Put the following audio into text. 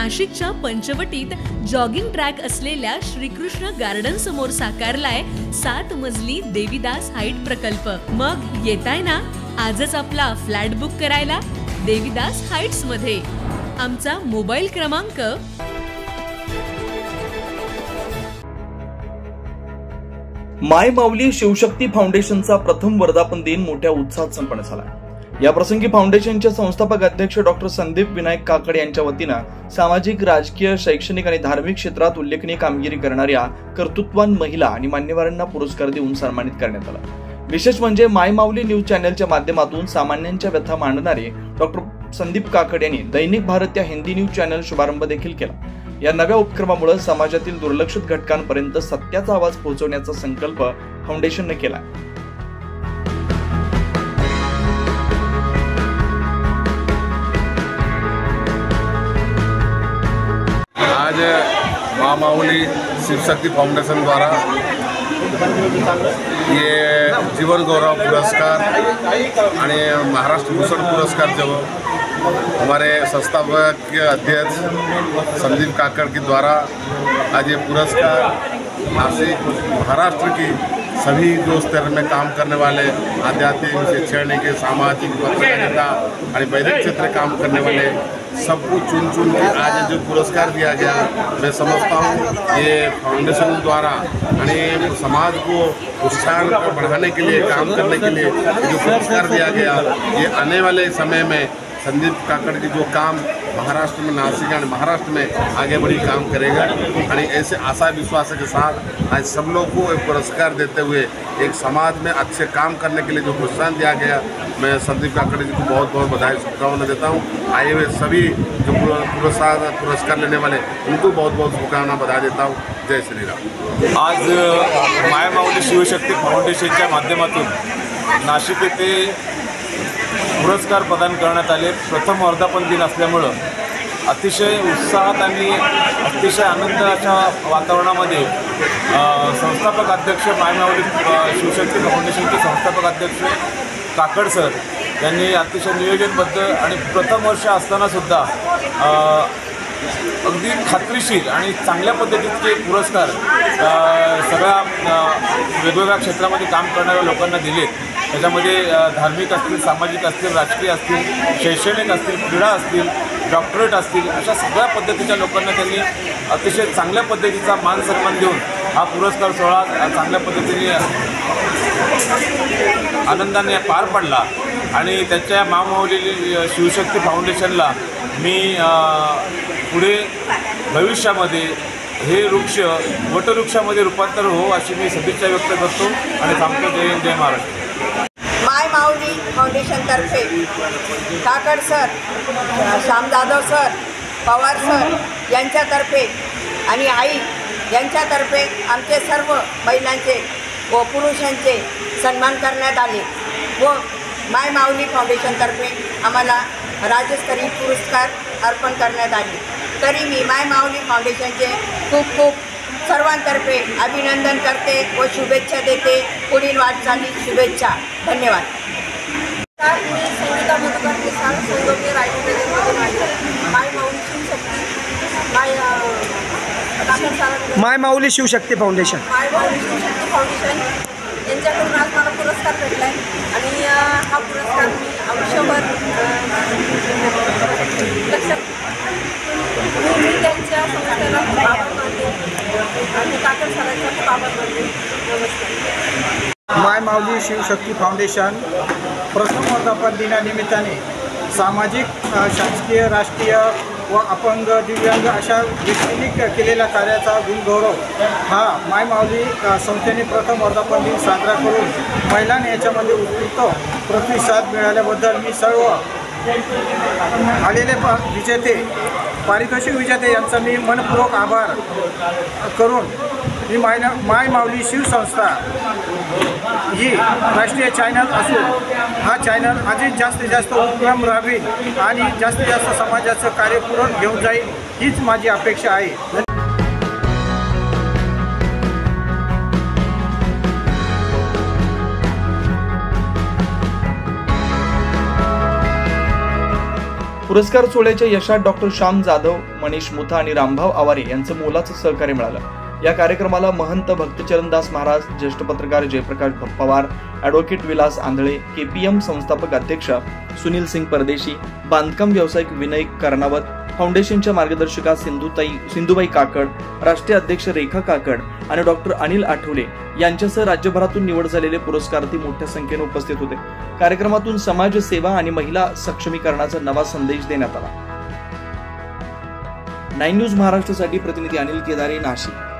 नाशिकच्या पंचवटीत jogging track असलेल्या Shrikrishna garden समोर साकारलाय 7 मजली देवीदास हाईट प्रकल्प। मग येताय ना आजच आपला फ्लॅट बुक करायला देवीदास हाईट्स मध्ये। आमचा मोबाईल क्रमांक माय माऊली शिवशक्ती फाउंडेशनचा प्रथम वर्धापन दिन मोठ्या उत्साहात संपन्न झाला। या प्रसंगी फाउंडेशनचे संस्थापक अध्यक्ष डॉक्टर संदीप विनायक काकड यांच्या वतीने सामाजिक, राजकीय, शैक्षणिक आणि धार्मिक क्षेत्रात उल्लेखनीय कामगिरी करणाऱ्या कर्तृत्ववान महिला आणि मान्यवरांना पुरस्कार देऊन सन्मानित करण्यात आला। विशेष म्हणजे माय माऊली न्यूज चॅनलच्या माध्यमातून सामान्यांच्या व्यथा मांडणारे डॉक्टर संदीप काकड यांनी दैनिक भारत या हिंदी न्यूज चॅनल शुभारंभ देखील केला। या नव्या उपक्रमामुळे समाजातील दुर्लक्षित घटकांपर्यंत सत्याचा आवाज पोहोचवण्याचा संकल्प फाउंडेशनने केला। आज माँ माऊली शिवशक्ति फाउंडेशन द्वारा ये जीवन गौरव पुरस्कार आणि महाराष्ट्र भूषण पुरस्कार जो हमारे संस्थापक के अध्यक्ष संदीप काकड़ के द्वारा आज ये पुरस्कार नासिक महाराष्ट्र की सभी जो स्तर में काम करने वाले आध्यात्मिक, शैक्षणिक, सामाजिक, पत्रकारिता और वैदिक क्षेत्र काम करने वाले सबको चुन चुन के आज जो पुरस्कार दिया गया, मैं समझता हूँ ये फाउंडेशन द्वारा और समाज को उत्साह बढ़ाने के लिए, काम करने के लिए जो पुरस्कार दिया गया, ये आने वाले समय में संदीप काकड़ की जो काम महाराष्ट्र में, नासिक और महाराष्ट्र में आगे बढ़ी काम करेगा और ऐसे आशा विश्वास के साथ आज सब लोग को एक पुरस्कार देते हुए एक समाज में अच्छे काम करने के लिए जो प्रोत्साहन दिया गया, मैं संदीप काकड़ जी को बहुत बहुत बधाई, शुभकामनाएं देता हूँ। आए हुए सभी जो पुरस्कार लेने वाले उनको बहुत बहुत शुभकामनाएं बधाई देता हूँ। जय श्री राम। आज माय माऊली शिवशक्ती फाउंडेशनच्या माध्यमातून नाशिक येथे पुरस्कार प्रदान करण्यात आले। प्रथम वर्धापन दिन असल्यामुळे अतिशय उत्साहात आणि अतिशय आनंदाच्या वातावरणामध्ये संस्थापक अध्यक्ष माय माऊली शिवशक्ती फाउंडेशनचे संस्थापक अध्यक्ष काकड सर यांनी अतिशय नियोजनबद्ध आणि प्रथम वर्ष असताना सुद्धा अगदी खात्रीशीर आणि चांगल्या पद्धतीचे पुरस्कार सगळ्या वेगवेगळ्या क्षेत्रामध्ये काम करणाऱ्या लोकांना दिलेत। त्याच्यामध्ये धार्मिक असतील, सामाजिक असतील, राजकीय असतील, शैक्षणिक असतील, क्रीडा असतील, डॉक्टरेट असतील, अशा सगळ्या पद्धतीच्या लोकांना त्यांनी अतिशय चांगल्या पद्धतीचा मान सन्मान देऊन हा पुरस्कार सोहळा चांगल्या पद्धतीने आनंदाने पार पडला। आणि त्याच्या माँ माऊली शिवशक्ती फाउंडेशनला मी पुढे भविष्यामध्ये हे वृक्ष वटवृक्षामध्ये रूपांतर हो अशी मी सदिच्छा व्यक्त करतो आणि सांगतो जय हिंद, जय महाराष्ट्र। माय माऊली फाउंडेशनतर्फे काकड sir, Shyam Jadhav sir, Pawar sir यांच्यातर्फे आणि आई यांच्यातर्फे आमचे सर्व महिलांचे व पुरुषांचे सन्मान करण्यात आले व माय माऊली फाउंडेशनतर्फे आम्हाला राज्यस्तरीय पुरस्कार अर्पण करण्यात आले। तरी मी माय माऊली फाउंडेशनचे खूप खूप सर्वांतर्फे अभिनंदन करते व शुभेच्छा देते। पुढील वाटचालीस शुभेच्छा। धन्यवाद। मी संगीता मधुकर मिसाळ, संगमनेर रायगडमधून आहे। माय माऊली शिवशक्ती माय माऊली शिवशक्ती फाउंडेशन यांच्याकडून आज मला पुरस्कार भेटला आहे आणि हा पुरस्कार मी आयुष्यभर लक्षात मी त्यांच्या संस्थेला खूप आभार मानते आणि काकड सरांचा खूप आभार मानते। नमस्कार। माय माऊली शिवशक्ती फाउंडेशन प्रथम वर्धापन दिनानिमित्ताने सामाजिक, शासकीय, राष्ट्रीय व अपंग, दिव्यांग अशा व्यक्तींनी केलेल्या कार्याचा गुणगौरव हा माय माऊली संस्थेने प्रथम वर्धापन दिन साजरा करून महिलांना याच्यामध्ये उत्कृष्ट प्रतिसाद मिळाल्याबद्दल मी सर्व आलेले विजेते, पारितोषिक विजेते यांचा मी मनपूर्वक आभार करून ही माय माऊली शिवसंस्था ही राष्ट्रीय चॅनल असून हा चॅनल अधिक जास्तीत जास्त उपक्रम राबवेल आणि जास्तीत जास्त समाजाचं कार्य पुढे घेऊन जाईल हीच माझी अपेक्षा आहे। पुरस्कार सोहळ्याच्या यशात डॉक्टर श्याम जाधव, मनीष मुथा आणि रामभाव आवारे यांचं मोलाचं सहकार्य मिळालं. या कार्यक्रमाला महंत भक्तचरणदास महाराज, ज्येष्ठ पत्रकार जयप्रकाश पवार, ॲडव्होकेट विलास आंधळे, KPM संस्थापक अध्यक्ष सुनील सिंग परदेशी, बांधकाम व्यावसायिक विनय कर्णावत, फाउंडेशनच्या मार्गदर्शिका सिंधुबाई काकड, राष्ट्रीय अध्यक्ष रेखा काकड आणि डॉक्टर अनिल आठवले यांच्यासह राज्यभरातून निवड झालेले पुरस्कारार्थी मोठ्या संख्येने उपस्थित होते. कार्यक्रमातून समाज सेवा आणि महिला सक्षमीकरणाचा नवा संदेश देण्यात आला. 9 न्यूज महाराष्ट्रासाठी प्रतिनिधी अनिल केदारे, नाशिक.